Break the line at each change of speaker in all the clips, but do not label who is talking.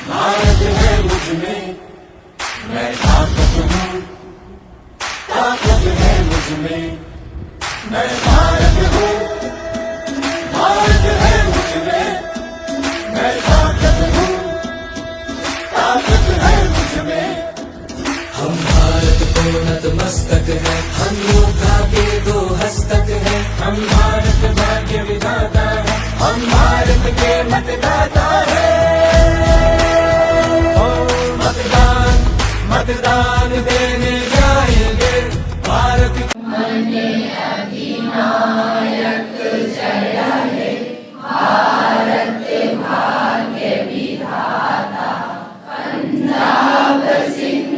भारत है मुझमें, मैं ताकत हूँ, ताकत है मुझमें, मैं भारत हूँ, भारत है मुझमें, मैं ताकत हूँ, ताकत है मुझमें। हम भारत को नतमस्तक है, हम योद्धा के दो हस्तक है, हम भारत भाग्य विधाता है, हम भारत के मतदाता है। मतदान मतदान देने जाएंगे भारत। अधिनायक जय हे, भारत भाग्य विधाता, पंजाब सिंध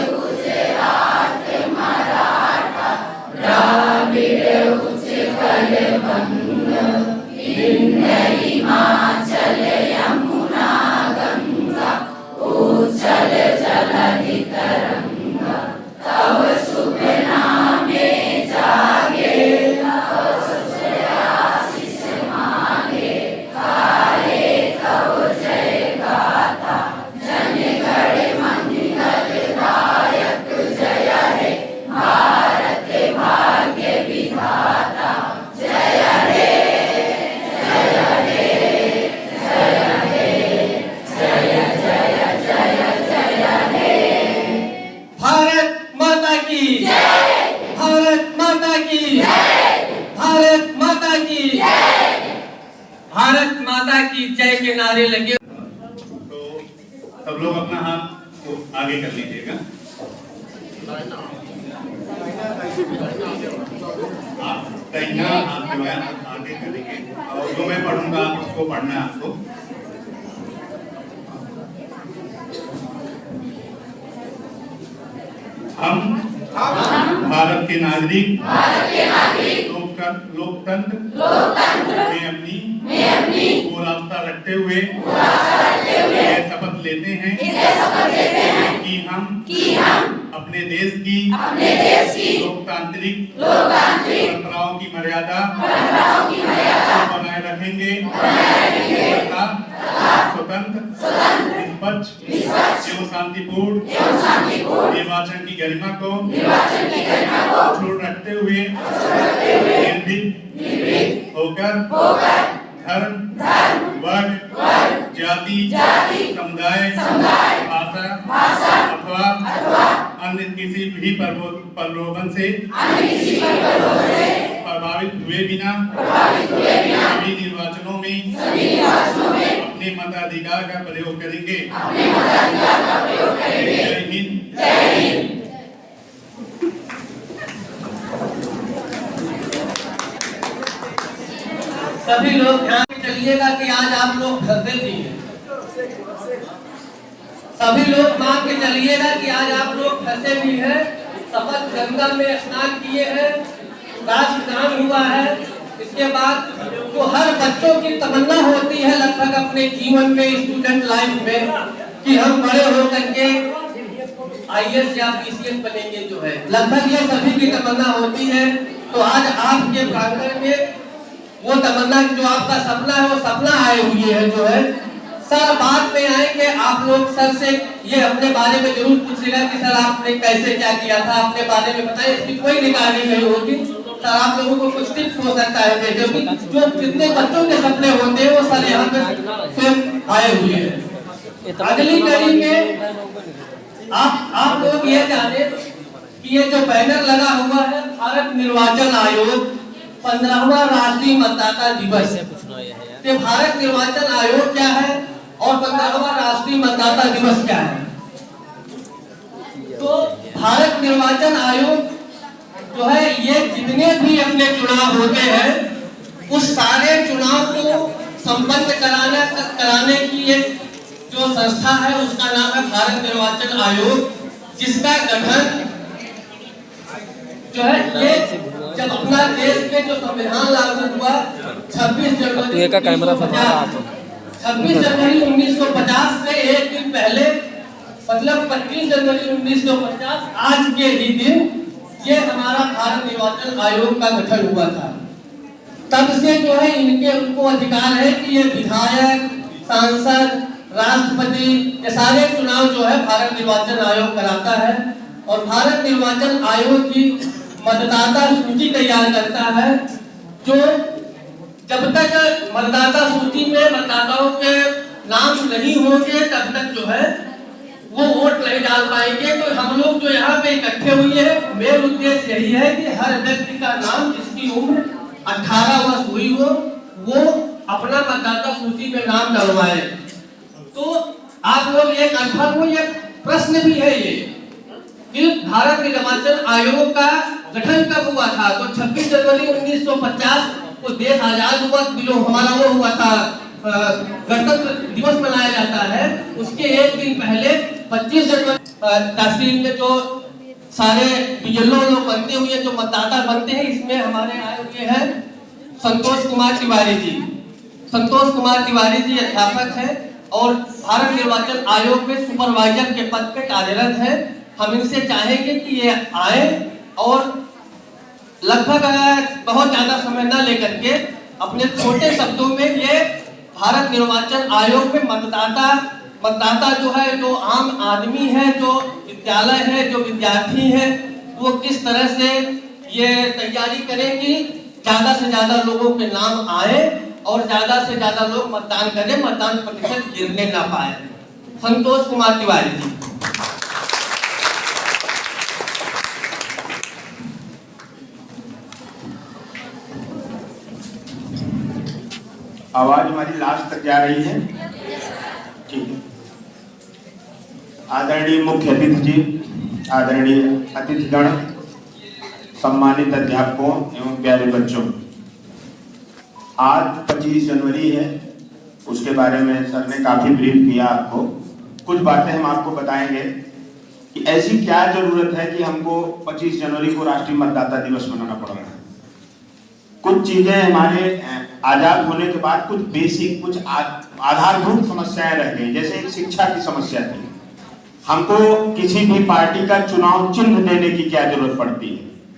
गुजरात मराठा, द्राविड़ उत्कल बंग, विंध्य हिमाचल यमुना गंगा, उज्जल जलधि तरंगा, तव शुभ नामे जागे, तव शुभ आशीष मांगे, गाए तव जय गाथा, जन गण मंगलदायक जय हे, भारत भाग्य विधाता जय हे, जय हे, जय हे, जय जय जय जय हे।
भारत माता की जय, भारत माता की जय, भारत माता की जय, भारत माता की जय के नारे लगे।
तो सब लोग अपना हाथ को आगे कर लीजिएगा। आप दाहिना हाथ जो है आगे करेंगे और जो मैं पढ़ूंगा उसको पढ़ना है आपको। हम भारत के नागरिक, लोकतंत्र में अपनी पूर्ण आस्था रखते हुए यह शपथ लेते हैं कि हम अपने देश की लोकतांत्रिक परंपराओं की मर्यादा को बनाए रखेंगे तथा स्वतंत्र, निष्पक्ष एवं शांतिपूर्ण निर्वाचन की गरिमा को छोड़ रखते हुए निर्भीक होकर धर्म, वर्ग, जाति, समुदाय, भाषा अथवा अन्य किसी भी प्रलोभन से प्रभावित हुए बिना सभी निर्वाचनों में अपने मताधिकार का प्रयोग करेंगे। जय हिंद, जय हिंद।
सभी लोग ध्यान में चलिएगा कि आज आप लोग फंसे भी हैं। सभी लोग मान के चलिएगा कि आज आप लोग फंसे भी हैं। शपथ गंगा में स्नान किए हैं, राष्ट्रगान हुआ है। इसके बाद तो हर बच्चों की तमन्ना होती है लगभग अपने जीवन में, स्टूडेंट लाइफ में, कि हम बड़े होकर के IAS या PCS बनेंगे। जो है लगभग ये सभी की तमन्ना होती है। तो आज आपके प्रांगण में वो तमन्ना जो आपका सपना है वो सपना आए हुए है। जो है सर बाद में आएंगे, आप लोग सर से ये अपने बारे में जरूर पूछेगा कि सर आपने कैसे क्या किया था, अपने बारे में बताएं। इसकी कोई निगरानी नहीं होगी सर। आप लोगों को कुछ टिप्स हो सकता है जो जितने बच्चों के सपने होते हैं वो सर यहाँ पे स्वयं आए हुए हैं। अगली कड़ी में आप लोग ये जाने कि ये जो बैनर लगा हुआ है भारत निर्वाचन आयोग 15वां राष्ट्रीय मतदाता दिवस। तो भारत निर्वाचन आयोग क्या है और 15वां राष्ट्रीय मतदाता दिवस क्या है? तो भारत निर्वाचन आयोग जो है ये जितने भी अपने चुनाव होते हैं उस सारे चुनाव को संपन्न कराने की एक जो संस्था है उसका नाम है भारत निर्वाचन आयोग, जिसका गठन जो है ये जब अपना देश में जो संविधान लागू हुआ 26 जनवरी 1950 से एक दिन पहले, मतलब 25 जनवरी 1950 आज के ही दिन ये हमारा भारत निर्वाचन आयोग का गठन हुआ था। तब से जो है उनको अधिकार है कि ये विधायक, सांसद, राष्ट्रपति, ये सारे चुनाव जो है भारत निर्वाचन आयोग कराता है और भारत निर्वाचन आयोग की मतदाता सूची तैयार करता है, जो जब तक मतदाता सूची में मतदाताओं के नाम नहीं होंगे तब तक जो है वो वोट नहीं डाल पाएंगे। तो हम लोग जो यहाँ पे इकट्ठे हुए हैं, मेन उद्देश्य यही है कि हर व्यक्ति का नाम जिसकी उम्र 18 वर्ष हुई हो वो अपना मतदाता सूची में नाम डलवाए। तो आप लोग ये कंफर्म हो, ये प्रश्न भी है ये कि भारत निर्वाचन आयोग का गठन कब हुआ था? तो 26 जनवरी 1950 को देश आजाद हुआ, दिलो हमारा वो हुआ था, गणतंत्र दिवस मनाया जाता है। उसके एक दिन पहले 25 जनवरी तहसील में जो सारे बीएलओ लोग बनते हुए जो मतदाता बनते हैं, इसमें हमारे आए हुए हैं संतोष कुमार तिवारी जी। संतोष कुमार तिवारी जी अध्यापक हैं और भारत निर्वाचन आयोग में सुपरवाइजर के पद पे कार्यरत है। हम इनसे चाहेंगे कि ये आए और लगभग बहुत ज्यादा समय न लेकर के अपने छोटे शब्दों में ये भारत निर्वाचन आयोग में मतदाता जो है, जो आम आदमी है, जो विद्यालय है, जो विद्यार्थी है, वो किस तरह से ये तैयारी करें कि ज्यादा से ज्यादा लोगों के नाम आए और ज्यादा से ज्यादा लोग मतदान करें, मतदान प्रतिशत गिरने ना पाए। संतोष कुमार तिवारी जी।
आवाज हमारी लास्ट तक जा रही है? ठीक है। आदरणीय मुख्य अतिथि जी, आदरणीय अतिथिगण, सम्मानित अध्यापकों एवं प्यारे बच्चों, आज 25 जनवरी है। उसके बारे में सर ने काफी ब्रीफ किया आपको। कुछ बातें हम आपको बताएंगे कि ऐसी क्या जरूरत है कि हमको 25 जनवरी को राष्ट्रीय मतदाता दिवस मनाना पड़ रहा है। कुछ चीजें हमारे आजाद होने के बाद कुछ बेसिक, कुछ आधारभूत समस्याएं रह गई। जैसे एक शिक्षा की समस्या थी। हमको किसी भी पार्टी का चुनाव चिन्ह देने की क्या जरूरत पड़ती है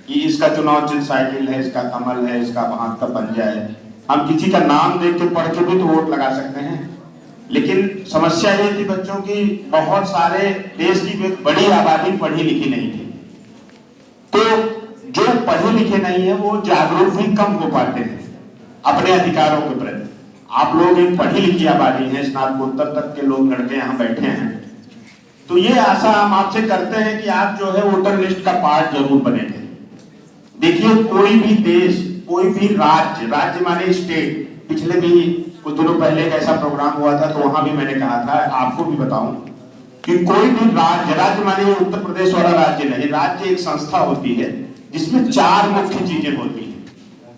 कि इसका चुनाव चिन्ह साइकिल है, इसका कमल है, इसका हाथ का पंजा है। हम किसी का नाम देख के पढ़ के भी तो वोट लगा सकते हैं। लेकिन समस्या ये थी बच्चों की, बहुत सारे देश की बड़ी आबादी पढ़ी लिखी नहीं थी। तो जो पढ़े लिखे नहीं है वो जागरूक भी कम हो पाते हैं अपने अधिकारों के प्रति। आप लोग एक पढ़ी लिखी आबादी है, स्नातकोत्तर तक के लोग लड़के यहाँ बैठे हैं। तो ये आशा हम आपसे करते हैं कि आप जो है वोटर लिस्ट का पार्ट जरूर बनेंगे। देखिए, कोई भी देश, कोई भी राज्य माने स्टेट, पिछले भी कुछ दिनों पहले एक ऐसा प्रोग्राम हुआ था तो वहां भी मैंने कहा था, आपको भी बताऊं कि कोई भी राज्य माने उत्तर प्रदेश वाला राज्य नहीं, राज्य एक संस्था होती है जिसमें 4 मुख्य चीजें होती हैं।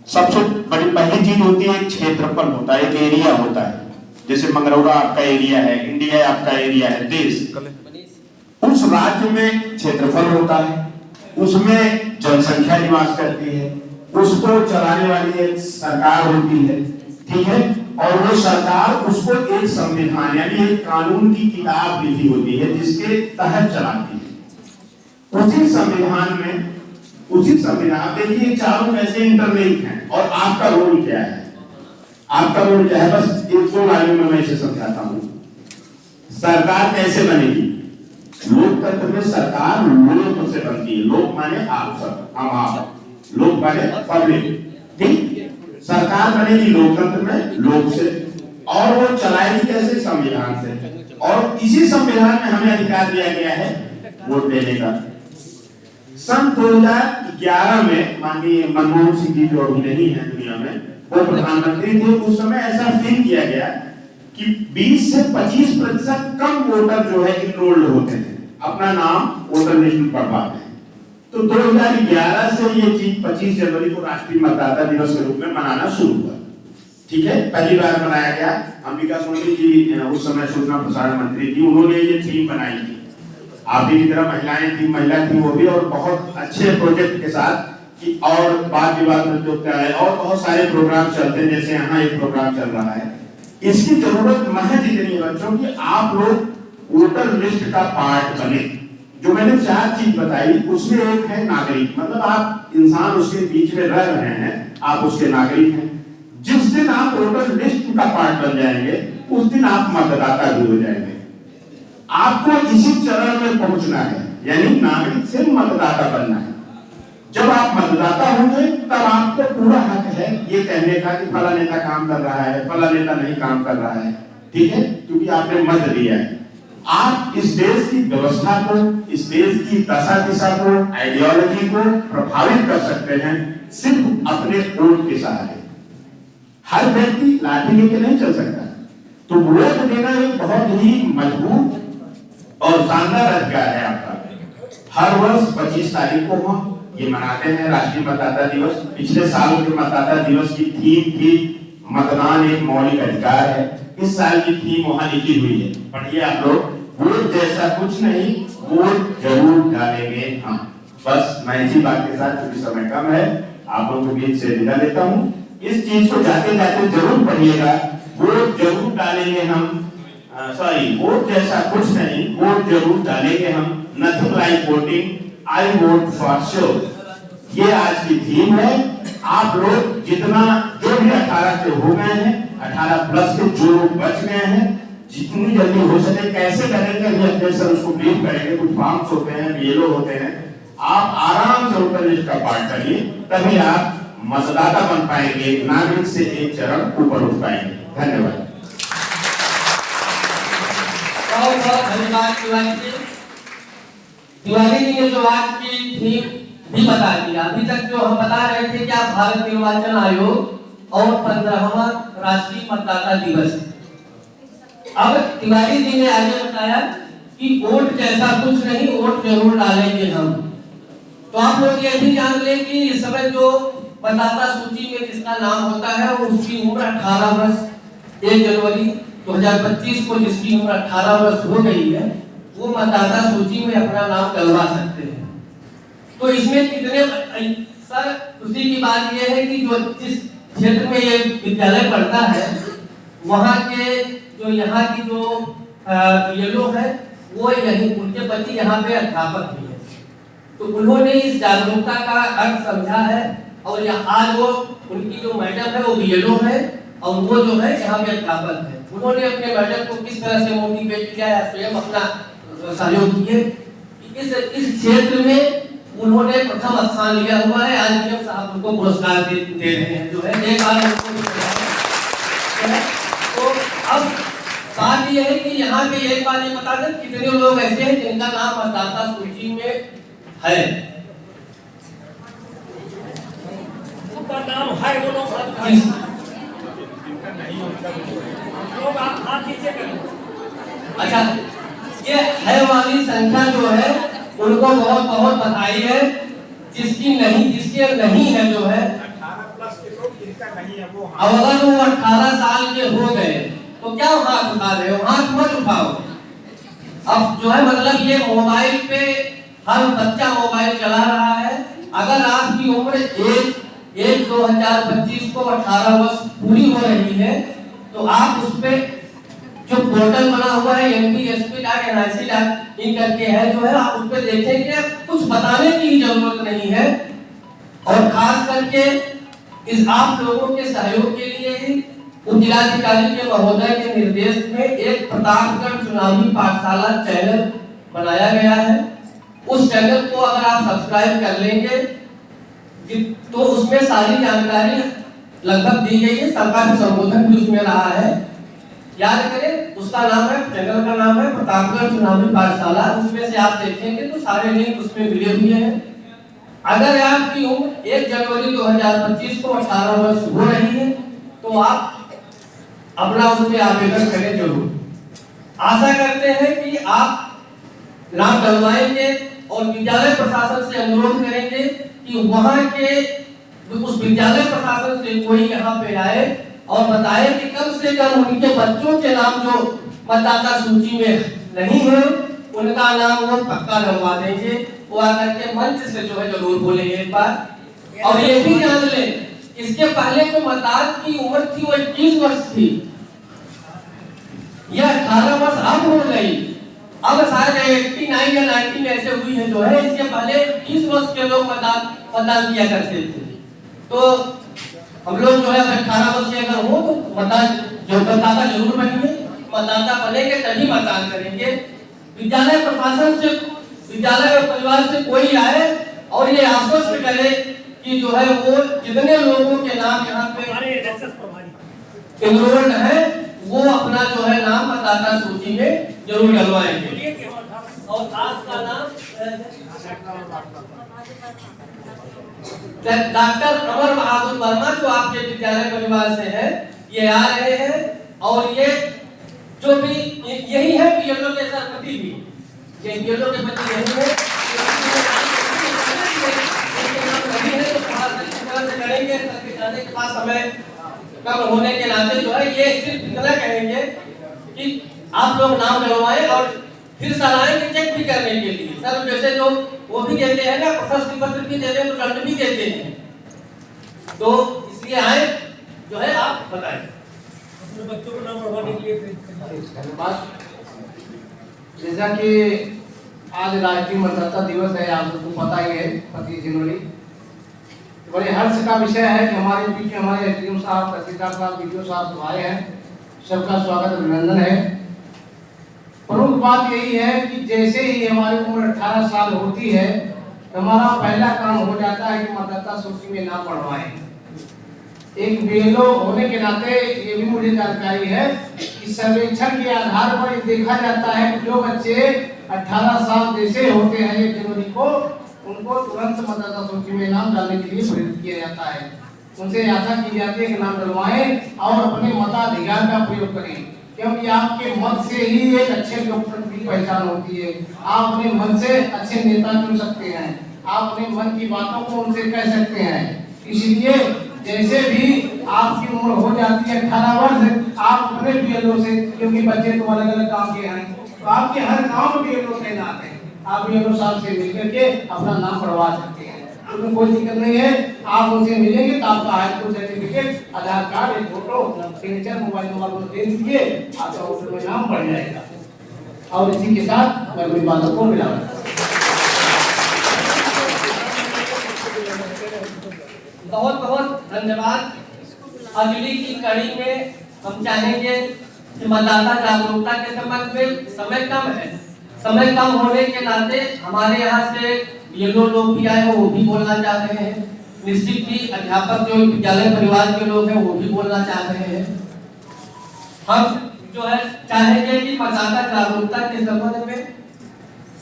सबसे बड़ी पहली चीज होती है एक क्षेत्रफल होता है, एक एरिया होता है। जैसे मंगरौरा आपका एरिया है, इंडिया आपका एरिया है, देश। उस राज्य में क्षेत्रफल होता है, उसमें जनसंख्या निवास करती है, उसको चलाने वाली एक सरकार होती है, ठीक है। और वो सरकार उसको एक संविधान यानी एक कानून की किताब लिखी होती है जिसके तहत चलाती है। उसी संविधान देखिए चारों कैसे इंटरलिंक हैं और आपका रोल क्या है। आपका रोल क्या है, बस एक 2 लाइनों में मैं इसे समझाता हूं। सरकार कैसे बनेगी? लोकतंत्र में सरकार लोगों से बनती है। लोग माने आप सब, हम आप, लोग माने पब्लिक, ठीक। सरकार बनेगी लोकतंत्र में लोग से, और वो चलाएगी कैसे? संविधान से। और इसी संविधान में हमें अधिकार दिया गया है वोट देने का। सन 2011 में माननीय मनमोहन सिंह जी, जो अभी नहीं है दुनिया में, वो प्रधानमंत्री थे। उस समय ऐसा फील किया गया कि 20 से 25% कम वोटर जो है इनरोल्ड होते हैं, अपना नाम वोटर लिस्ट में पढ़वाते हैं। तो 2011 से ये चीज 25 जनवरी को राष्ट्रीय मतदाता दिवस के रूप में मनाना शुरू हुआ, ठीक है। पहली बार मनाया गया। अंबिका सोनी जी उस समय सूचना प्रसारण मंत्री थी, उन्होंने ये थीम बनाई थी। आप भी की तरह महिला थी वो भी, और बहुत अच्छे प्रोजेक्ट के साथ कि और वाद विवाद प्रतियोगिता है और बहुत सारे प्रोग्राम चलते हैं। जैसे यहाँ एक प्रोग्राम चल रहा है। इसकी जरूरत महज इतनी है बच्चों की आप लोग वोटर लिस्ट का पार्ट बने। जो मैंने 4 चीज बताई उसमें एक है नागरिक, मतलब आप इंसान उसके बीच में रह रहे हैं, आप उसके नागरिक हैं। जिस दिन आप वोटर लिस्ट का पार्ट बन जाएंगे उस दिन आप मतदाता भी हो जाएंगे। आपको इसी चरण में पहुंचना है, यानी नागरिक से मतदाता बनना है। जब आप मतदाता होंगे तब आपको पूरा हक है ये कहने का कि फला नेता काम कर रहा है, फला नेता नहीं काम कर रहा है, ठीक है, क्योंकि आपने मत दिया है। आप इस देश की व्यवस्था को, इस देश की दशा दिशा को, आइडियोलॉजी को प्रभावित कर सकते हैं सिर्फ अपने वोट के सहारे। हर व्यक्ति लाठी लेके नहीं चल सकता, तो वोट देना एक बहुत ही मजबूत और शानदार अधिकार है आपका। हर वर्ष 25 तारीख को हम ये मनाते हैं राष्ट्रीय मतदाता दिवस। पिछले साल के मतदाता दिवस की थीम थी मतदान एक मौलिक अधिकार है। इस साल की थीम वहां लिखी हुई है, पढ़िए आप लोग, वोट जैसा कुछ नहीं, वोट जरूर डालेंगे हम। बस मैं इसी बात के साथ, क्योंकि समय कम है, आप लोगों के बीच से विदा लेता हूँ। इस चीज को जाते जाते जरूर पढ़िएगा, वोट जरूर डालेंगे हम, वोट जैसा कुछ नहीं, वोट जरूर डालेंगे हम, nothing like voting, I vote for sure. ये आज की थीम है। आप लोग जितना, जो भी 18 से हो गए हैं, 18 प्लस के जो लोग बच गए हैं, जितनी जल्दी हो सके कैसे करेंगे, अभी अपने सर उसको ब्रीफ करेंगे। कुछ फॉर्म्स होते हैं, बीएलओ होते हैं, आप आराम से ऊपर लिस्ट का पाठ करिए, तभी आप मतदाता बन पाएंगे, नागरिक से एक चरण ऊपर उठ पाएंगे। धन्यवाद।
बहुत बहुत धन्यवाद तिवारी जी। तिवारी जी ने जो आज की थीम भी बता दिया। अभी तक जो हम बता रहे थे क्या भारत निर्वाचन आयोग और 15वां राष्ट्रीय मतदाता दिवस। अब तिवारी जी ने आगे बताया कि वोट जैसा कुछ नहीं, वोट जरूर डालेंगे हम। तो आप लोग ये भी जान लें कि इस समय जो मतदाता सूची में जिसका नाम होता है उसकी उम्र 18 वर्ष 1 जनवरी 2025 को जिसकी उम्र 18 वर्ष हो गई है, वो मतदाता सूची में अपना नाम डलवा सकते हैं। तो इसमें कितने सर, खुशी की बात यह है कि जो जिस क्षेत्र में ये विद्यालय पढ़ता है वहाँ के जो यहाँ की जो बीएलओ है वो यही, उनके पति यहाँ पे अध्यापक भी है। तो उन्होंने इस जागरूकता का अर्थ समझा है और आज वो उनकी जो मैडम है वो बीएलओ है और वो जो है यहाँ पे अध्यापक है। उन्होंने अपने मैडम को किस तरह से मोटिवेट किया है, स्वयं अपना सहयोग किए। इस क्षेत्र में उन्होंने प्रथम स्थान लिया हुआ है। आज डीएम साहब उनको पुरस्कार दे रहे हैं, जो है एक बार उनको। तो अब बात यह है कि यहाँ पे एक बार ये बता दें कितने लोग ऐसे हैं जिनका नाम मतदाता सूची में है।
उनका नाम है, वो लोग
अच्छा, ये है वाली संख्या जो है उनको बहुत बहुत बधाई है। जिसकी नहीं, जिसके नहीं है जो है
18 प्लस के लोग जिनका नहीं है वो,
अब अगर वो 18 साल के हो गए तो क्या हाथ उठा रहे हो, हाथ मत उठाओ। अब जो है मतलब ये मोबाइल पे हर बच्चा मोबाइल चला रहा है। अगर आपकी उम्र 1/1/2025 को 18 वर्ष पूरी हो रही है तो आप उस पे जो पोर्टल बना हुआ है MPSP.NIC.in करके है जो है, आप उस पे देखेंगे, कुछ बताने की जरूरत नहीं है। और खास करके इस आप लोगों के सहयोग के लिए ही उपजिलाधिकारी के महोदय के निर्देश में एक प्रतापगढ़ चुनावी पाठशाला चैनल बनाया गया है। उस चैनल को अगर आप सब्सक्राइब कर लेंगे तो उसमें सारी जानकारी लगभग दी गई है। सरकार का संबोधन भी उसमें रहा है, याद करें। उसका नाम है, चैनल का नाम है प्रतापगढ़ चुनावी पाठशाला। उसमें से आप देखेंगे तो सारे लिंक उसमें मिले हुए हैं। अगर आपकी उम्र 1 जनवरी 2025 को 18 वर्ष हो रही है तो आप अपना उसमें आवेदन करें जरूर। आशा करते हैं कि आप नाम डलवाएंगे और विद्यालय प्रशासन से अनुरोध करेंगे कि वहाँ के उस विद्यालय प्रशासन से कोई यहाँ पे आए और बताए कि कम से कम उनके बच्चों के नाम जो मतदाता सूची में नहीं है उनका नाम वो पक्का डलवा देंगे। वो आकर के मंच से जो है जरूर बोलेंगे एक बार। और ये भी जान लें, इसके पहले जो मतदान की उम्र थी वो 21 वर्ष थी, यह 18 वर्ष अब हो गई। अब शायद 89 या 90 ऐसे हुई है जो है। इसके पहले 20 वर्ष के लोग मतदान किया करते थे। तो हम लोग जो है 18 वर्ष के अगर हो तो मतदाता जरूर बनिए। मतदाता बनेंगे तभी मतदान करेंगे। विद्यालय प्रशासन से, विद्यालय और परिवार से कोई आए और ये आश्वस्त करे कि जो है वो जितने लोगों के नाम यहाँ पे एनरोल्ड है वो अपना जो है नाम मतदाता सूची में जरूर डलवाएंगे। और आपका नाम डॉक्टर अमर बहादुर वर्मा जो आपके विद्यालय परिवार से है, ये आ रहे हैं और ये जो भी यही है बीएलओ के सरपति भी, ये बीएलओ के बच्चे यही है, करेंगे सबके जाने के बाद समय कम होने के नाते जो है ये सिर्फ इतना कहेंगे कि आप लोग नाम डलवाएं और फिर सर आएंगे चेक भी करने के लिए। सर जैसे जो वो भी देते हैं ना, प्रशस्ति पत्र भी देते हैं तो दंड भी देते हैं, तो इसलिए आए जो है आप बताएं अपने बच्चों को नाम डलवाने के लिए।
धन्यवाद। जैसा कि आज राष्ट्रीय मतदाता दिवस है, आप लोगों को पता ही है, 25 जनवरी। बड़े हर्ष का विषय है कि हमारे बीच में हमारे एसडीएम साहब, तहसीलदार साहब, बीडीओ साहब तो आए हैं, सबका स्वागत अभिनंदन है। प्रमुख बात यही है कि जैसे ही हमारी उम्र 18 साल होती है, हमारा पहला काम हो जाता है कि मतदाता सूची में नाम बढ़वाएं। एक बीएलओ होने के नाते ये भी मुझे जानकारी है कि सर्वेक्षण के आधार पर ये देखा जाता है कि जो बच्चे 18 साल जैसे होते हैं 1 जनवरी को, उनको तुरंत मतदाता सूची में नाम डालने के लिए प्रेरित किया जाता है। उनसे आशा की जाती है कि नाम डलवाएं और अपने मताधिकार का प्रयोग करें, क्योंकि आपके मत से ही एक अच्छे लोकतंत्र की पहचान होती है। आप अपने मन से अच्छे नेता चुन सकते हैं, आप अपने मन की बातों को उनसे कह सकते हैं। इसलिए जैसे भी आपकी उम्र हो जाती है 18 वर्ष, आप अपने बीएलओ से, क्योंकि बच्चे तो अलग अलग काम के हैं, तो आपके हर गाँव में बीएलओ तैनात है, आप बीएलओ साहब से मिलकर के अपना नाम बढ़वा सकते हैं, उसमें कोई दिक्कत नहीं है। आप उनसे मिलेंगे तो आपका हाईस्कूल सर्टिफिकेट, आधार कार्ड, एक फोटो, सिग्नेचर, मोबाइल नंबर दे दीजिए, आपका वोटर में नाम बढ़ जाएगा। और इसी के साथ मैं अपनी बातों को मिलाऊंगा।
बहुत बहुत धन्यवाद। अगली की कड़ी में हम चाहेंगे कि मतदाता जागरूकता के संबंध में समय कम है, समय कम होने के नाते हमारे यहाँ से ये लोग भी आए हैं, वो भी बोलना चाह रहे हैं। निश्चित ही अध्यापक जो विद्यालय परिवार के लोग हैं वो भी बोलना चाह रहे हैं। हम जो है चाहेंगे कि मतदाता जागरूकता के संबंध में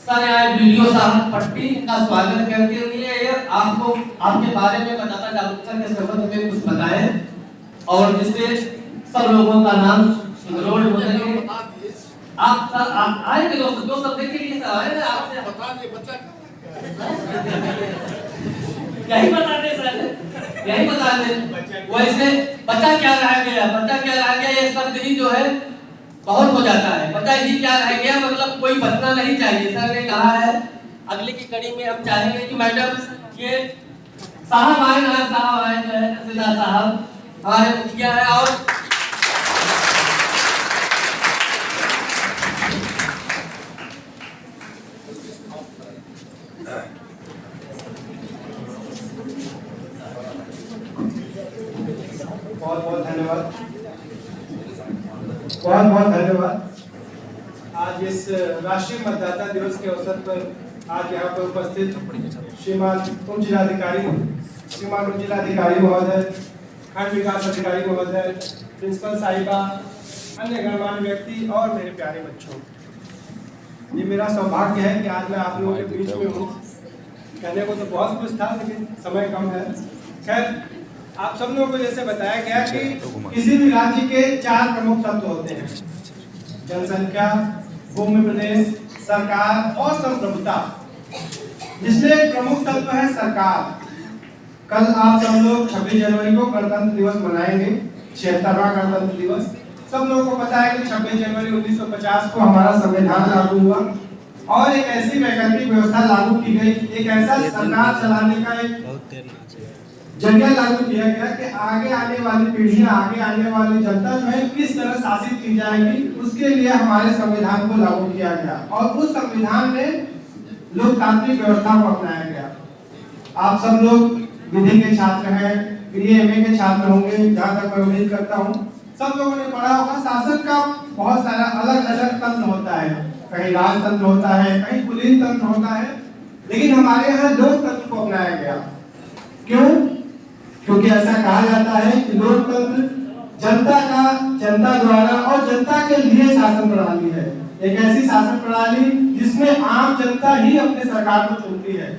सर आए वीडियो साहब पट्टी का स्वागत करते हुए आपको आपके बारे में मतदाता जागरूकता के संबंध में कुछ बताएं और जिससे सब लोगों का नाम एनरोल्ड हो सके। आप सर आप आए के लोग जो सब देख लिए सर आए ना, आपसे बता दे बच्चा यही बता दे सर, यही बता दे। वैसे बच्चा क्या रह गया, बच्चा क्या रह गया, ये शब्द ही जो है बहुत हो जाता है। बच्चा ही क्या रह गया मतलब कोई बचना नहीं चाहिए। सर ने कहा है अगले की कड़ी में हम चाहेंगे कि मैडम ये साहब आए ना, साहब आए जो है तहसीलदार साहब हमारे मुखिया है और
बहुत बहुत धन्यवाद, बहुत बहुत धन्यवाद। आज इस राष्ट्रीय मतदाता दिवस के अवसर पर आज यहाँ पर उपस्थित श्रीमान उप जिलाधिकारी महोदय, खंड विकास अधिकारी महोदय, प्रिंसिपल साहिबा, अन्य गणमान्य व्यक्ति और मेरे प्यारे बच्चों, ये मेरा सौभाग्य है कि आज मैं आप लोगों के बीच में हूँ। कहने को तो बहुत कुछ था लेकिन समय कम है। खैर, आप सब लोगों को जैसे बताया गया कि किसी भी राज्य के 4 प्रमुख तत्व होते हैं: जनसंख्या, भूमि प्रदेश, सरकार और संप्रभुता, जिसमें प्रमुख तत्व है सरकार। कल आप सब लोग 26 जनवरी को गणतंत्र दिवस मनाएंगे, 76वां गणतंत्र दिवस। सब लोगों को पता है कि 26 जनवरी 1950 को हमारा संविधान लागू हुआ और एक ऐसी वैकल्पिक व्यवस्था लागू की गई, एक ऐसा सरकार चलाने का एक जरिया लागू किया गया कि आगे आने वाली पीढ़ियां, आगे आने वाली जनता जो है किस तरह शासित की जाएगी, उसके लिए हमारे संविधान को लागू किया गया और उस संविधान में लोकतांत्रिक व्यवस्था को अपनाया गया। आप सब लोग विधि के छात्र हैं, BA MA के छात्र होंगे, जहाँ तक मैं उम्मीद करता हूँ। सब लोगों ने पढ़ा होगा शासन का बहुत सारा अलग अलग तंत्र होता है, कहीं राजतंत्र होता है, कहीं पुलिस तंत्र होता है, लेकिन हमारे यहाँ लोकतंत्र को अपनाया गया। क्यों? क्योंकि ऐसा कहा जाता है कि लोकतंत्र जनता द्वारा और जनता के लिए शासन प्रणाली है, एक ऐसी शासन प्रणाली जिसमें आम जनता ही अपने सरकार को चुनती है।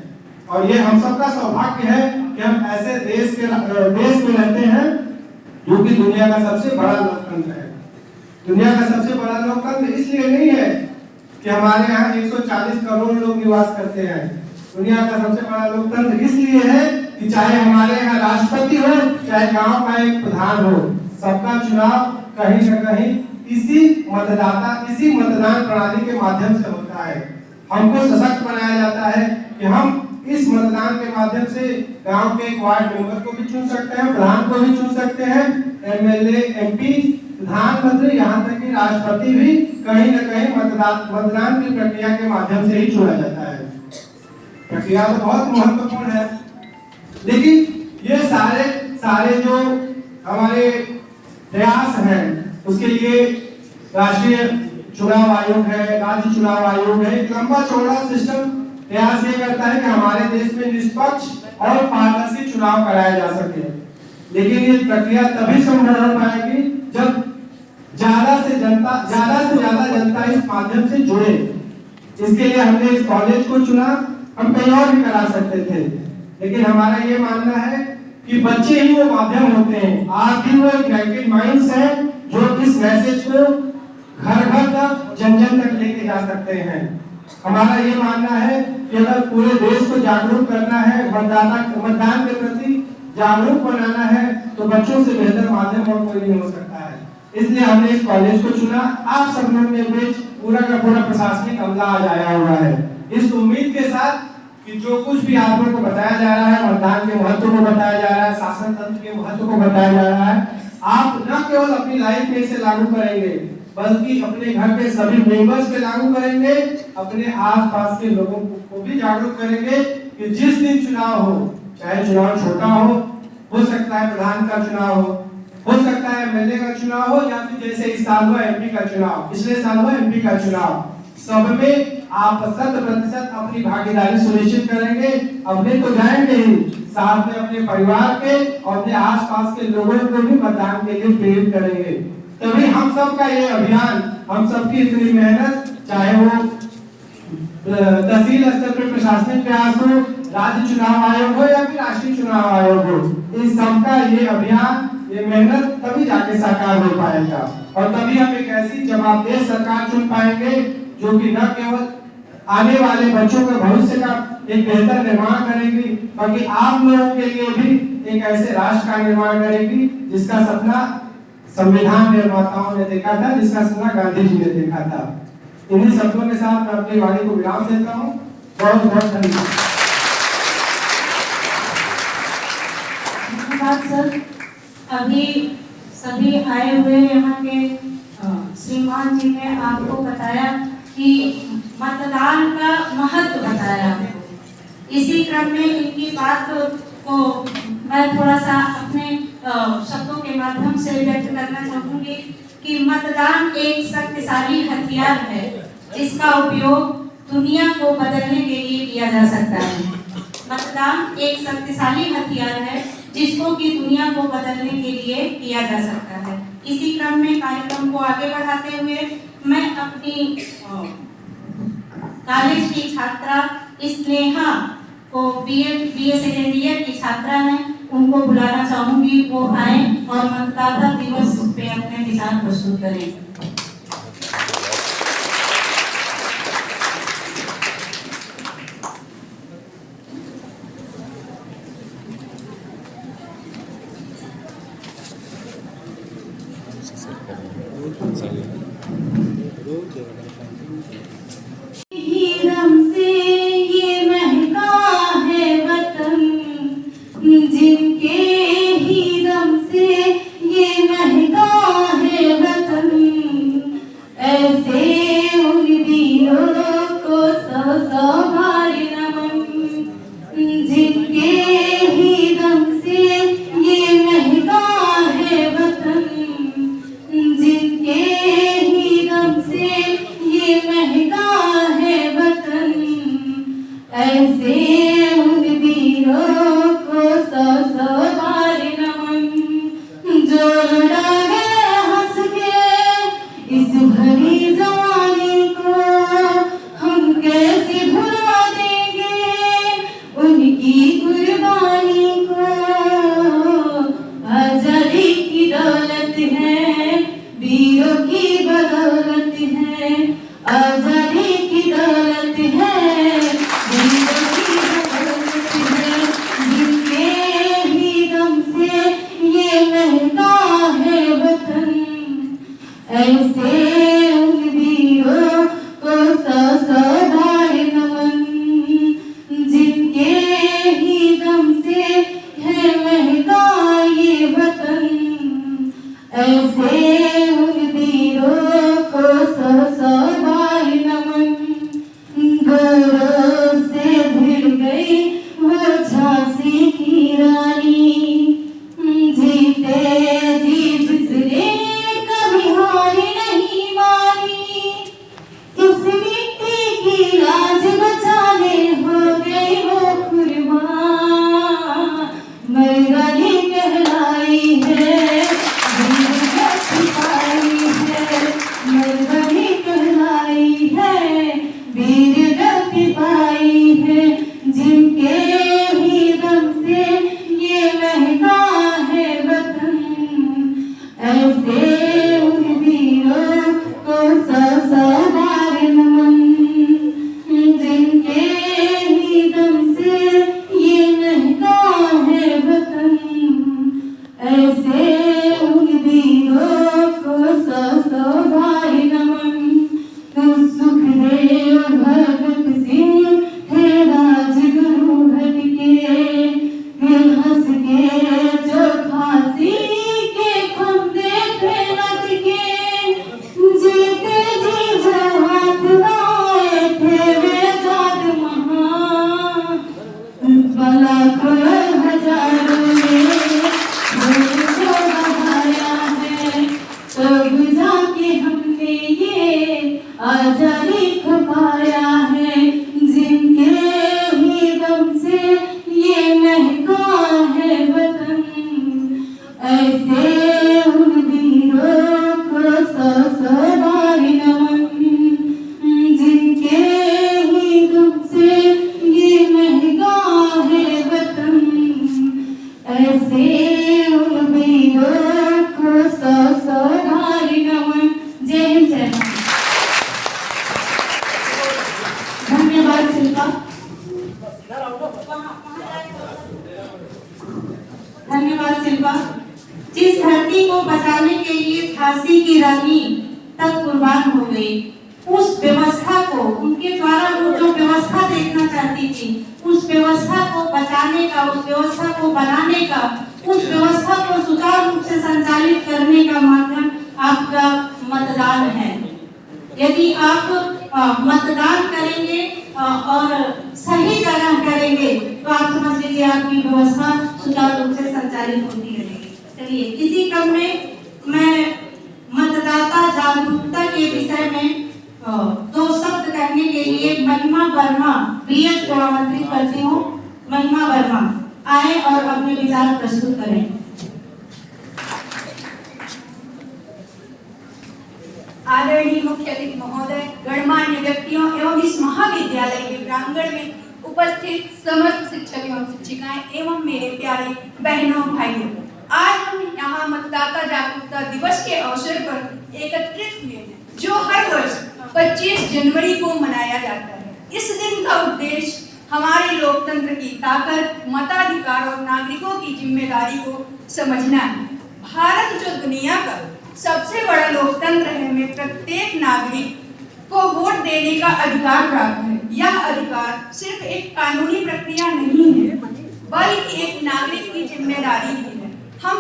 और ये हम सबका सौभाग्य है कि हम ऐसे देश में रहते हैं जो कि दुनिया का सबसे बड़ा लोकतंत्र है। दुनिया का सबसे बड़ा लोकतंत्र इसलिए नहीं है कि हमारे यहाँ 140 करोड़ लोग निवास करते हैं। दुनिया का सबसे बड़ा लोकतंत्र इसलिए है कि चाहे हमारे यहाँ राष्ट्रपति हो, चाहे गांव का एक प्रधान हो, सबका चुनाव कहीं न कहीं इसी मतदान प्रणाली के माध्यम से होता है। हमको सशक्त बनाया जाता है कि हम इस मतदान के माध्यम से गांव के एक वार्ड मेंबर को भी चुन सकते हैं, प्रधान को भी चुन सकते हैं, एमएलए, एमपी, प्रधानमंत्री, यहाँ तक कि राष्ट्रपति भी कहीं न कहीं मतदान की प्रक्रिया के माध्यम से ही चुना जाता है। प्रक्रिया तो बहुत महत्वपूर्ण है, लेकिन ये सारे जो हमारे प्रयास हैं उसके लिए राष्ट्रीय चुनाव आयोग है, राज्य चुनाव आयोग है, एक लंबा चौड़ा सिस्टम प्रयास ये करता है कि हमारे देश में निष्पक्ष और पारदर्शी चुनाव कराया जा सके। लेकिन ये प्रक्रिया तभी संभव हो पाएगी जब ज्यादा से ज्यादा जनता इस माध्यम से जुड़े। इसके लिए हमने इस कॉलेज को चुना। हम कहीं और भी करा सकते थे, लेकिन हमारा ये मानना है कि बच्चे ही वो माध्यम होते हैं, आप ही वो एक गाइडेड माइंड्स है जो इस मैसेज को घर घर तक जन जन तक लेके जा सकते हैं। हमारा ये मानना है कि अगर पूरे देश को जागरूक करना है, मतदान के प्रति जागरूक बनाना है, तो बच्चों से बेहतर माध्यम और कोई नहीं हो सकता है। इसलिए हमने इस कॉलेज को चुना। आप सब लोग के बीच पूरा का पूरा प्रशासनिक अमला आज आया हुआ है, इस उम्मीद के साथ कि जो कुछ भी आप लोगों को बताया जा रहा है, मतदान के महत्व को बताया जा रहा है, शासन तंत्र के महत्व को बताया जा रहा है, आप न केवल अपनी लाइफ में इसे लागू करेंगे बल्कि अपने घर के सभी मेंबर्स पे लागू करेंगे, अपने आसपास के लोगों को भी जागरूक करेंगे कि जिस दिन चुनाव हो, चाहे चुनाव छोटा हो सकता है प्रधान का चुनाव हो सकता है एमएलए का चुनाव हो, या फिर जैसे इस साल हुआ एमपी का चुनाव, पिछले साल हुआ एमपी का चुनाव, सब में आप 100% अपनी भागीदारी सुनिश्चित करेंगे। अपने तो जाएंगे ही, साथ में अपने परिवार के और अपने आसपास के लोगों को भी मतदान के लिए प्रेरित करेंगे। तभी हम सब का ये अभियान, हम सबकी इतनी मेहनत, चाहे वो तहसील स्तर पर प्रशासनिक प्रयास हो, राज्य चुनाव आयोग हो या फिर राष्ट्रीय चुनाव आयोग हो, इस सबका ये अभियान, ये मेहनत तभी जाके साकार हो पाएगा और तभी हम एक ऐसी जवाबदेह सरकार चुन पाएंगे जो कि न केवल आने वाले बच्चों के भविष्य का एक बेहतर निर्माण करेगी, बल्कि आप लोगों के लिए भी एक ऐसे राष्ट्र का निर्माण करेगी जिसका सपना संविधान निर्माताओं ने देखा था, जिसका सपना गांधी जी ने देखा था। इन्हीं शब्दों के साथ मैं अपनी वाणी को विराम देता हूँ। बहुत बहुत धन्यवाद
सर। अभी सभी आए हुए यहाँ के श्रीमान जी ने आपको बताया कि मतदान का महत्व बताया आपको। इसी क्रम में इनकी बात को मैं थोड़ा सा अपने शब्दों के माध्यम से व्यक्त करना चाहूंगी कि मतदान एक शक्तिशाली हथियार है जिसका उपयोग दुनिया को बदलने के लिए किया जा सकता है। मतदान एक शक्तिशाली हथियार है जिसको कि दुनिया को बदलने के लिए किया जा सकता है। इसी क्रम में कार्यक्रम को आगे बढ़ाते हुए मैं अपनी कॉलेज की छात्रा स्नेहा को बीए सेकेंड ईयर की छात्रा है, उनको बुलाना चाहूंगी, वो आए और मतदाता दिवस पे अपने विचार प्रस्तुत करें। धन्यवाद शिल्पा। धन्यवाद शिल्पा। जिस धरती को बचाने के लिए झांसी की रानी तक कुर्बान हो गई, उस व्यवस्था को, उनके द्वारा वो जो व्यवस्था देखना चाहती थी, उस व्यवस्था को बचाने का, उस व्यवस्था को बनाने का, उस व्यवस्था को सुचारू रूप से संचालित करने का माध्यम आपका मतदान है। यदि आप मतदान करेंगे और सही जगह करेंगे तो आप समझ लीजिए आपकी व्यवस्था सुचारू रूप से संचालित होती रहेगी। चलिए, इसी क्रम में मैं मतदाता जागरूकता के विषय में 2 शब्द कहने के लिए महिमा वर्मा बीएड को आमंत्रित करती हूँ। महिमा वर्मा आए और अपने विचार प्रस्तुत करें।
आदरणीय मुख्य अतिथि महोदय, गणमान्य व्यक्तियों एवं इस महाविद्यालय के प्रांगण में उपस्थित समस्त शिक्षक एवं शिक्षिकाएं एवं मेरे प्यारे बहनों भाइयों, आज हम यहाँ मतदाता जागरूकता दिवस के अवसर पर एकत्रित हुए हैं, जो हर वर्ष 25 जनवरी को मनाया जाता है। इस दिन का उद्देश्य हमारे लोकतंत्र की ताकत, मताधिकार और नागरिकों की जिम्मेदारी को समझना है। भारत जो दुनिया का सबसे बड़ा लोकतंत्र है, में प्रत्येक नागरिक को वोट देने का अधिकार प्राप्त है। यह अधिकार सिर्फ एक कानूनी प्रक्रिया नहीं है, बल्कि एक नागरिक की जिम्मेदारी भी है। हम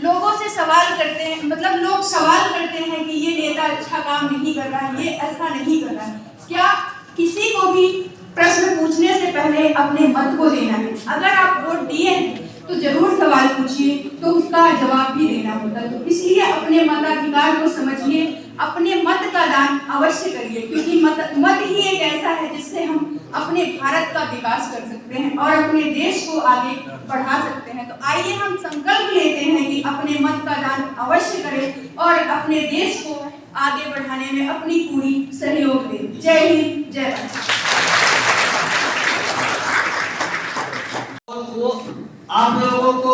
लोगों से सवाल करते हैं, मतलब लोग सवाल करते हैं कि ये नेता अच्छा काम नहीं कर रहा है, ये ऐसा नहीं कर रहा है। क्या किसी को भी प्रश्न पूछने से पहले अपने मत को देना है? अगर आप वोट दिए हैं तो जरूर सवाल पूछिए, तो उसका जवाब भी देना होता है। तो इसलिए अपने मताधिकार को समझिए, अपने मत का दान अवश्य करिए, क्योंकि मत ही एक ऐसा है जिससे हम अपने भारत का विकास कर सकते हैं और अपने देश को आगे बढ़ा सकते हैं। तो आइए हम संकल्प लेते हैं कि अपने मत का दान अवश्य करें और अपने देश को आगे बढ़ाने में अपनी पूरी सहयोग दें। जय हिंद, जय भारत।
आप लोगों को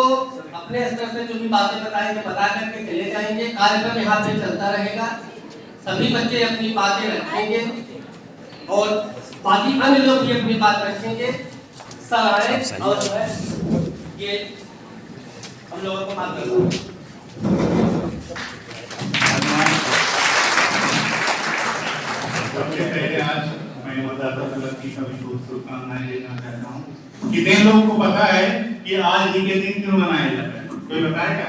अपने स्तर से जो भी बातें बताएंगे बता करके चले जाएंगे। कार्यक्रम यहाँ पे चलता रहेगा, सभी बच्चे अपनी बातें रखेंगे और बाकी अन्य लोग भी अपनी बात रखेंगे। सर आए और जो है ये हम लोगों को बात करना है।
सबसे पहले आज मैं मतदाता दिवस की सभी को शुभकामनाएं देना चाहता हूँ। कितने लोगों को पता है कि आज ही के दिन क्यों मनाया जाता है? कोई बताएगा?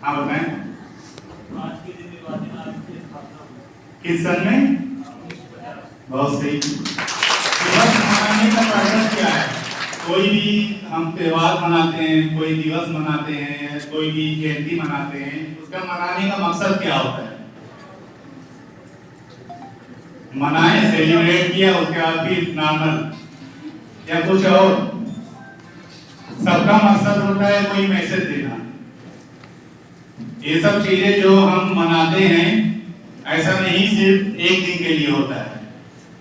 हाँ बताएं। आज के दिन किस सन में? बहुत सही। दिवस मनाने का कारण क्या है? कोई भी हम त्योहार मनाते हैं, कोई दिवस मनाते हैं, कोई भी जयंती मनाते हैं, उसका मनाने का मकसद क्या होता है? मनाए, सेलिब्रेट किया, उसके बाद फिर नॉर्मल या कुछ और। सबका मकसद होता है कोई मैसेज देना। ये सब चीजें जो हम मनाते हैं, ऐसा नहीं सिर्फ एक दिन के लिए होता है,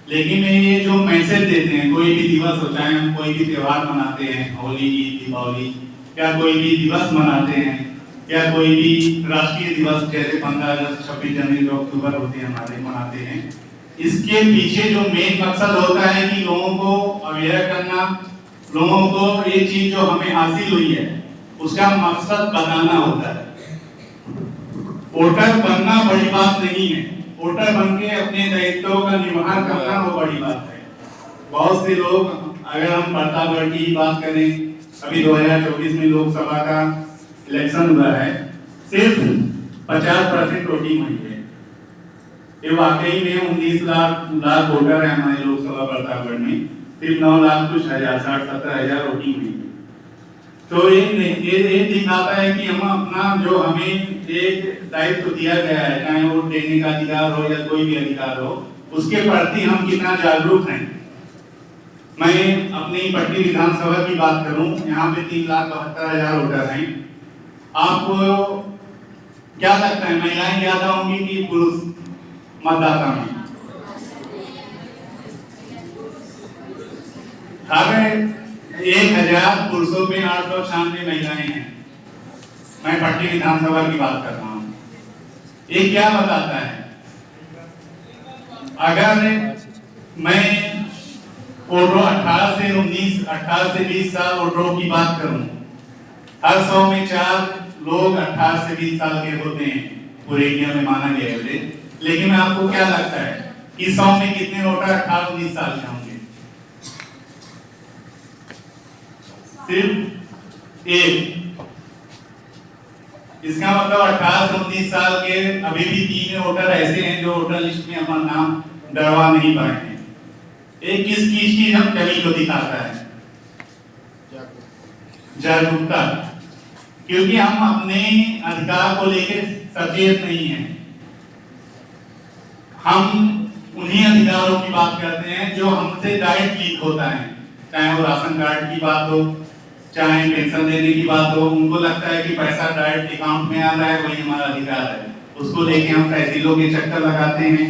लेकिन ये जो मैसेज देते हैं, कोई भी दिवस हो, चाहे हम कोई भी त्योहार मनाते हैं, होली, दीपावली, या कोई भी दिवस मनाते हैं, या कोई भी राष्ट्रीय दिवस जैसे 15 अगस्त, 26 जनवरी, अक्टूबर होते हैं हमारे, मनाते हैं। इसके पीछे जो मेन मकसद होता है कि लोगों को अवेयर करना, लोगों को ये चीज जो हमें हासिल हुई है उसका मकसद बताना होता है। वोटर बनना बड़ी बात नहीं है, वोटर बन के अपने दायित्वों का निर्वहन करना वो बड़ी बात है। बहुत से लोग, अगर हम प्रतापगढ़ की बात करें, अभी 2024 में लोकसभा का इलेक्शन हुआ है, सिर्फ 50% वोटिंग हुई है। ये वाकई में 19 लाख वोटर है हमारे लोकसभा प्रतापगढ़ में, सिर्फ 9 लाख कुछ हजार, 60-70 हजार वोटिंग हुई है। तो ये दिखाता है कि हम अपना जो हमें एक दायित्व दिया गया है, चाहे वोट देने का अधिकार हो या कोई भी अधिकार हो, उसके प्रति हम कितना जागरूक हैं। मैं अपनी पट्टी विधानसभा की बात करूं, यहाँ पे 3,72,000 वोटर हैं। आपको क्या लगता है, महिलाएं ज्यादा होंगी कि पुरुष मतदाता में? अगर 1000 पुरुषों में 896 महिलाएं हैं। मैं पट्टी विधानसभा की बात कर रहा हूँ। ये क्या बताता है? अगर मैं वोटरों 18 से 20 साल वोटरों की बात करूं, हर 100 में 4 लोग 18 से 20 साल के होते हैं, पूरे इंडिया में माना गया है। लेकिन आपको क्या लगता है कि 100 में कितने वोटर 18-19 साल के होंगे? सिर्फ 1। इसका मतलब 18 से 19 साल के अभी भी 3 वोटर ऐसे हैं जो वोटर लिस्ट में अपना नाम डरवा नहीं पाए हैं। एक किस चीज की हम कमी को दिखाता है? जागरूकता, क्योंकि हम अपने अधिकार को लेकर सचेत नहीं हैं। हम उन्हीं अधिकारों की बात करते हैं जो हमसे डायरेक्ट लीक होता है, चाहे वो राशन कार्ड की बात हो, चाहे पेंशन देने की बात हो। उनको लगता है कि पैसा डायरेक्ट अकाउंट में आ रहा है, वही हमारा अधिकार है। उसको लेके हम तहसीलों के चक्कर लगाते हैं,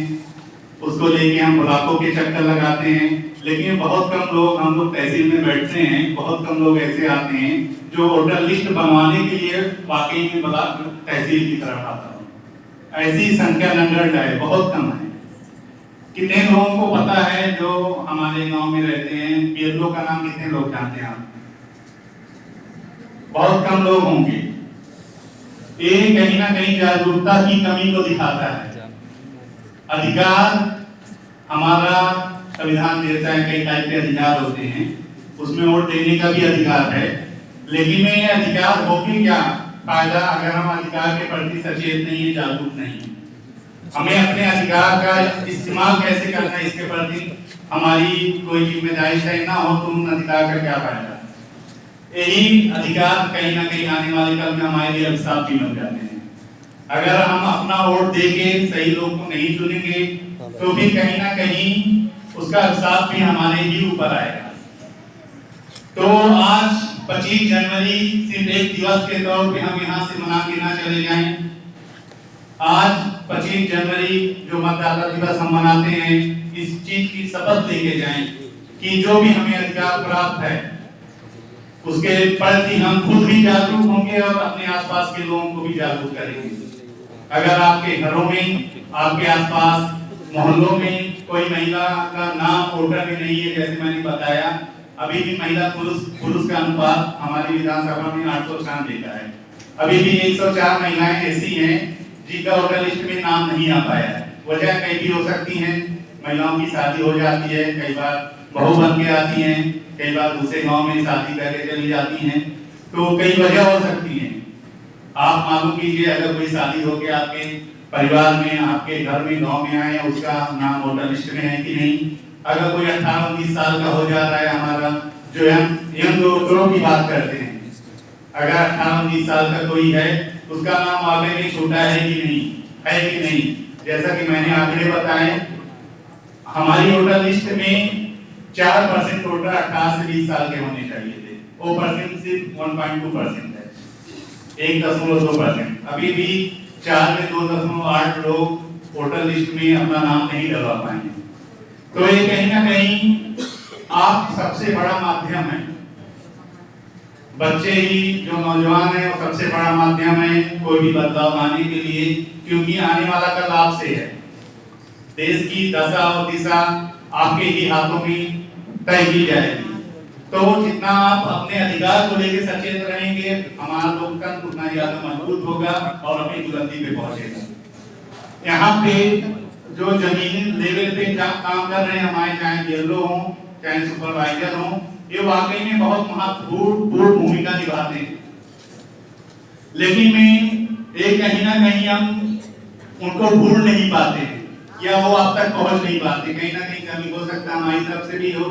उसको लेके हम ब्लॉकों के चक्कर लगाते हैं। लेकिन बहुत कम लोग, हम लोग तहसील में बैठते हैं, बहुत कम लोग ऐसे आते हैं जो वोटर लिस्ट बनवाने के लिए वाकई में ब्लॉक तहसील की तरफ आता हो। ऐसी संख्या नगण्य है, बहुत कम है। कितने लोगों को पता है जो हमारे गांव में रहते हैं, पीएलओ का नाम कितने लोग जानते हैं आप? बहुत कम लोग होंगे। ये कहीं ना कहीं जागरूकता की कमी को दिखाता है। अधिकार हमारा संविधान देता है, कई टाइप के अधिकार होते हैं, उसमें वोट देने का भी अधिकार है। लेकिन में ये अधिकार होगी क्या फायदा अगर हम अधिकार के प्रति सचेत नहीं है, जागरूक नहीं है? हमें अपने अधिकार का इस्तेमाल कैसे करना है, इसके प्रति हमारी कोई जिम्मेदारी तय ना हो तो उन अधिकार का क्या फायदा? यही अधिकार कहीं ना कहीं आने वाले कल में हमारे लिए अभिशाप भी बन जाते हैं। अगर हम अपना वोट देके सही लोग को नहीं चुनेंगे तो भी कहीं ना कहीं उसका अभिशाप भी हमारे ही ऊपर आएगा। तो आज 25 जनवरी सिर्फ एक दिवस के तौर पे हम यहाँ से मना के ना चले जाएं। आज 25 जनवरी जो मतदाता दिवस हम मनाते हैं, इस चीज की शपथ लेके जाएं कि जो भी हमें अधिकार प्राप्त है उसके प्रति हम खुद भी जागरूक होंगे और अपने आसपास के लोगों को भी जागरूक करेंगे। अगर आपके घरों में, आपके आसपास मोहल्लों में कोई महिला का नाम वोटर में नहीं है, जैसे मैंने बताया, अभी भी महिला पुरुष का अनुपात हमारी विधानसभा में 896 का है। अभी भी 104 महिलाएं ऐसी हैं जिनका वोटर लिस्ट में नाम नहीं आ पाया है। वजह कई भी हो सकती हैं, महिलाओं की शादी हो जाती है, कई बार बहू बन के आती हैं, कई बार दूसरे गांव में शादी करके चली जाती हैं, तो कई वजह हो सकती हैं। आप मालूम कीजिए, अगर कोई शादी हो के आपके परिवार में, आपके घर में, गांव में आए, उसका नाम वोटर लिस्ट में है कि नहीं? अगर कोई 18-19 साल का हो जाता है, हमारा जो यंग वोटरों की बात करते हैं, अगर 18-19 साल का कोई है, उसका नाम आगे में छूटा है कि नहीं, है कि नहीं? जैसा कि मैंने आंकड़े बताए, हमारी वोटर लिस्ट में 4% वोटर 18 से 20 साल के होने चाहिए थे। वो परसेंट सिर्फ 1.2% है, 1.2%। अभी भी 4 में 2.8 लोग वोटर लिस्ट में अपना नाम नहीं डलवा पाएंगे। तो ये कहीं ना कहीं आप सबसे बड़ा माध्यम है, बच्चे ही जो नौजवान है वो सबसे बड़ा माध्यम है कोई भी बदलाव आने के लिए, क्योंकि आने वाला कल आपसे है। देश की दशा और दिशा आपके ही हाथों में तय की जाएगी। तो जितना आप अपने अधिकार को लेकर सचेत रहेंगे, हमारा लोकतंत्र उतना ज्यादा मजबूत होगा और अपनी बुलंदी पे पहुंचेगा। यहाँ पे जो जमीनी लेवल पे काम कर रहे हैं हमारे, चाहे बीएलओ हो, चाहे सुपरवाइजर हो, ये वाकई में बहुत महत्वपूर्ण भूमिका निभाते हैं। लेकिन में एक कहीं ना कहीं हम उनको भूल नहीं पाते हैं, या वो आप तक पहुंच नहीं पाते। कहीं ना कहीं कमी हो सकता है हमारी तरफ से भी हो।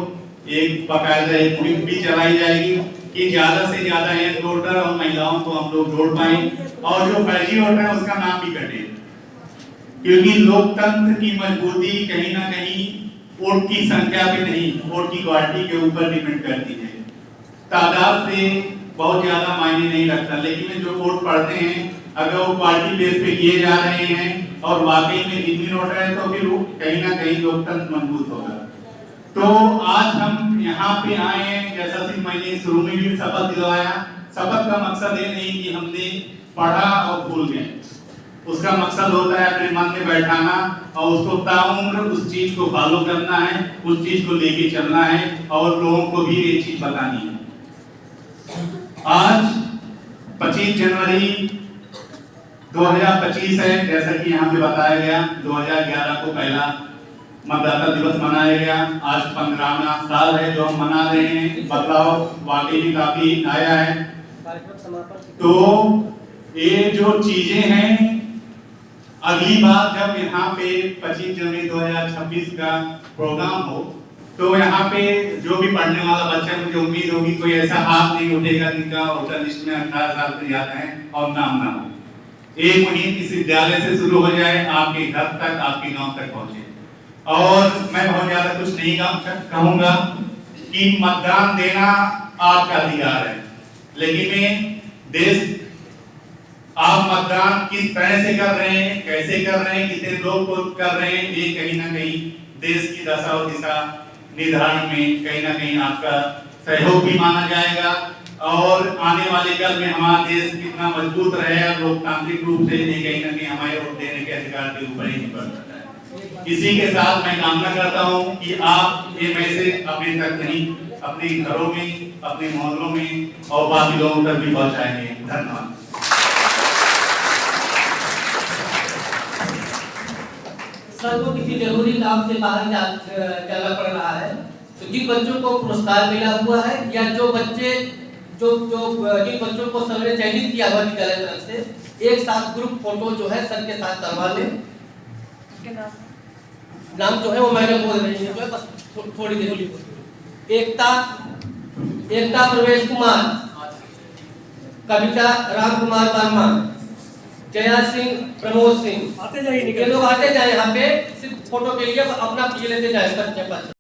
एक बाकायदा एक मुहिम भी चलाई जाएगी कि ज्यादा से ज्यादा यंग वोटर और महिलाओं को हम लोग जोड़ पाए, और जो फर्जी वोटर है उसका नाम भी कटे, क्योंकि लोकतंत्र की मजबूती कहीं ना कहीं वोट की संख्या पे नहीं, वोट की क्वालिटी के ऊपर डिपेंड करती है। तादाद से बहुत ज्यादा मायने नहीं रखता, लेकिन जो वोट पड़ते हैं अगर वो क्वालिटी बेस पे किए जा रहे हैं और वाकई में जितनी वोटर है, तो फिर कहीं ना कहीं लोकतंत्र मजबूत होगा। तो आज हम यहाँ पे आए हैं, जैसा कि मैंने शुरू में भी शपथ दिलवाया। शपथ का मकसद ये नहीं कि हमने पढ़ा और भूल गए। उसका मकसद होता है अपने मन में बैठाना और उसको ताउम्र उस चीज को फॉलो करना है, उस चीज को लेके चलना है और लोगों को भी ये चीज बतानी है। आज 25 जनवरी 2025 है, जैसा कि यहाँ पे बताया गया। 2011 को पहला मतदाता दिवस मनाया गया। आज 15वां साल है जो हम मना रहे हैं। बदलाव वाकई में काफी आया है। तो ये जो चीजें हैं, अगली बार जब यहाँ पे 25 जनवरी 2026 का प्रोग्राम हो तो यहाँ पे जो भी पढ़ने वाला बच्चा, मुझे उम्मीद होगी कोई ऐसा हाथ नहीं उठेगा जिनका वोटर लिस्ट में 18 साल से ज्यादा है और नाम ना हो। एक मुहिम इस विद्यालय से शुरू हो जाए, आपके घर तक, आपके गांव तक पहुंचे। और मैं बहुत ज्यादा कुछ नहीं कहूंगा कि मतदान देना आपका अधिकार है, लेकिन मैं देश आप मतदान किस तरह से कर रहे हैं, कैसे कर रहे हैं, कितने लोग को कर रहे हैं, ये कहीं ना कहीं देश की दशा और दिशा निर्धारण में कहीं ना कहीं आपका सहयोग भी माना जाएगा। और आने वाले कल में हमारा देश कितना मजबूत रहेगा लोकतांत्रिक रूप से, ये कहीं ना कहीं हमारे वोट देने के अधिकार के ऊपर ही निर्भर करता है। इसी के साथ मैं कामना करता हूँ कि आप ये मैसेज अपने तक नहीं, अपने घरों में, अपने मोहल्लों में और बाकी लोगों तक भी पहुँचाएंगे। धन्यवाद।
सर को किसी जरूरी काम से बाहर जाना पड़ रहा है, तो जिन बच्चों को पुरस्कार मिला हुआ है या जो बच्चे जिन बच्चों को सर ने चयनित किया हुआ विद्यालय तरफ से, एक साथ ग्रुप फोटो जो है सर के साथ करवा लें। नाम जो है वो मैंने बोल रही है, बस थोड़ी देर। एकता प्रवेश कुमार, कविता राम कुमार वर्मा, जया सिंह, प्रमोद सिंह, आते जाइए, ये लोग आते जाए यहाँ पे सिर्फ फोटो के लिए, अपना पी लेते जाए।